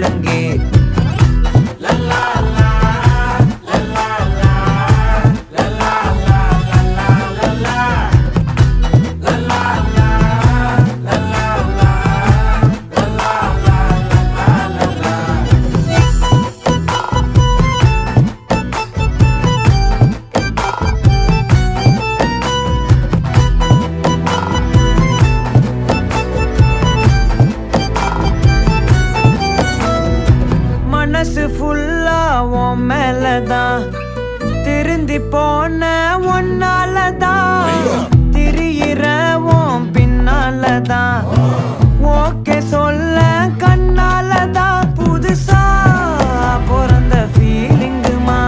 ஒழுங்கே மனசு ஃபுல்லா உன் மேலதான் திருந்தி போன ஒன்னாலதான் திரியிற உன் பின்னாலதான் ஓகே சொல்ல கண்ணாலதான்